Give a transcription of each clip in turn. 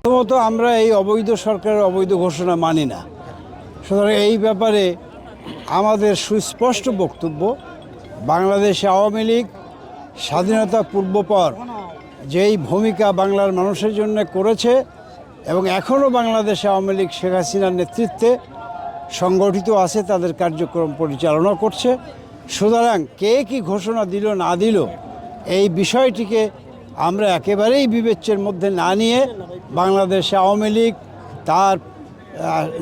প্রথমত আমরা এই অবৈধ সরকারের অবৈধ ঘোষণা মানি না। সুতরাং এই ব্যাপারে আমাদের সুস্পষ্ট বক্তব্য, বাংলাদেশ আওয়ামী লীগ স্বাধীনতা পূর্বপর যেই ভূমিকা বাংলার মানুষের জন্য করেছে এবং এখনও বাংলাদেশ আওয়ামী লীগ শেখ হাসিনার নেতৃত্বে সংগঠিত আছে, তাদের কার্যক্রম পরিচালনা করছে। সুতরাং কে কি ঘোষণা দিল না দিল এই বিষয়টিকে আমরা একেবারেই বিবেচ্যের মধ্যে না নিয়ে বাংলাদেশ আওয়ামী লীগ তার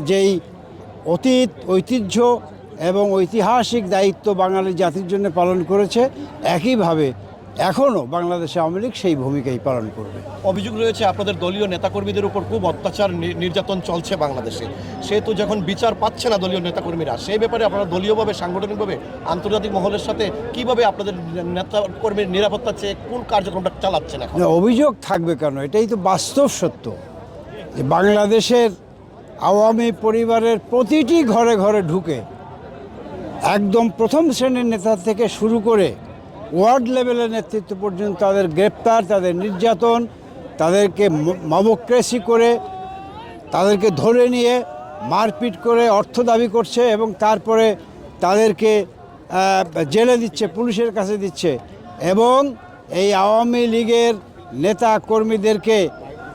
যেই অতীত ঐতিহ্য এবং ঐতিহাসিক দায়িত্ব বাঙালি জাতির জন্য পালন করেছে, একইভাবে এখনও বাংলাদেশ আওয়ামী লীগ সেই ভূমিকাই পালন করবে। অভিযোগ রয়েছে আপনাদের দলীয় নেতাকর্মীদের উপর খুব অত্যাচার নির্যাতন চলছে বাংলাদেশে, সেহেতু যখন বিচার পাচ্ছে না দলীয় নেতাকর্মীরা, সেই ব্যাপারে আপনারা দলীয়ভাবে সাংগঠনিকভাবে আন্তর্জাতিক মহলের সাথে কিভাবে আপনাদের নেতাকর্মীর নিরাপত্তা চেয়ে কোন কার্যক্রমটা চালাচ্ছেন? এখন অভিযোগ থাকবে কেন? এটাই তো বাস্তব সত্য যে বাংলাদেশের আওয়ামী পরিবারের প্রতিটি ঘরে ঘরে ঢুকে একদম প্রথম শ্রেণীর নেতা থেকে শুরু করে ওয়ার্ড লেভেলের নেতৃত্ব পর্যন্ত তাদের গ্রেপ্তার, তাদের নির্যাতন, তাদেরকে মবক্রেসি করে তাদেরকে ধরে নিয়ে মারপিট করে অর্থ দাবি করছে এবং তারপরে তাদেরকে জেলে দিচ্ছে, পুলিশের কাছে দিচ্ছে। এবং এই আওয়ামী লীগের নেতা কর্মীদেরকে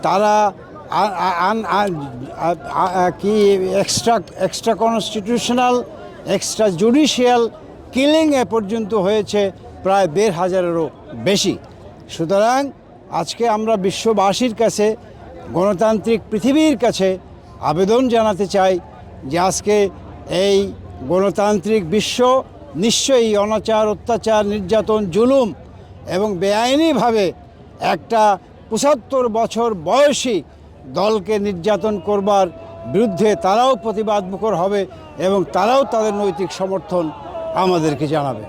তারা কি এক্সট্রা কনস্টিটিউশনাল, এক্সট্রা জুডিশিয়াল কিলিংয়ে পর্যন্ত হয়েছে প্রায় ১৫০০-এরও বেশি। সুতরাং আজকে আমরা বিশ্ববাসীর কাছে, গণতান্ত্রিক পৃথিবীর কাছে আবেদন জানাতে চাই যে আজকে এই গণতান্ত্রিক বিশ্ব নিশ্চয়ই অনাচার, অত্যাচার, নির্যাতন, জুলুম এবং বেআইনিভাবে একটা ৭৫ বছর বয়সী দলকে নির্যাতন করবার বিরুদ্ধে তারাও প্রতিবাদমুখর হবে এবং তারাও তাদের নৈতিক সমর্থন আমাদেরকে জানাবে।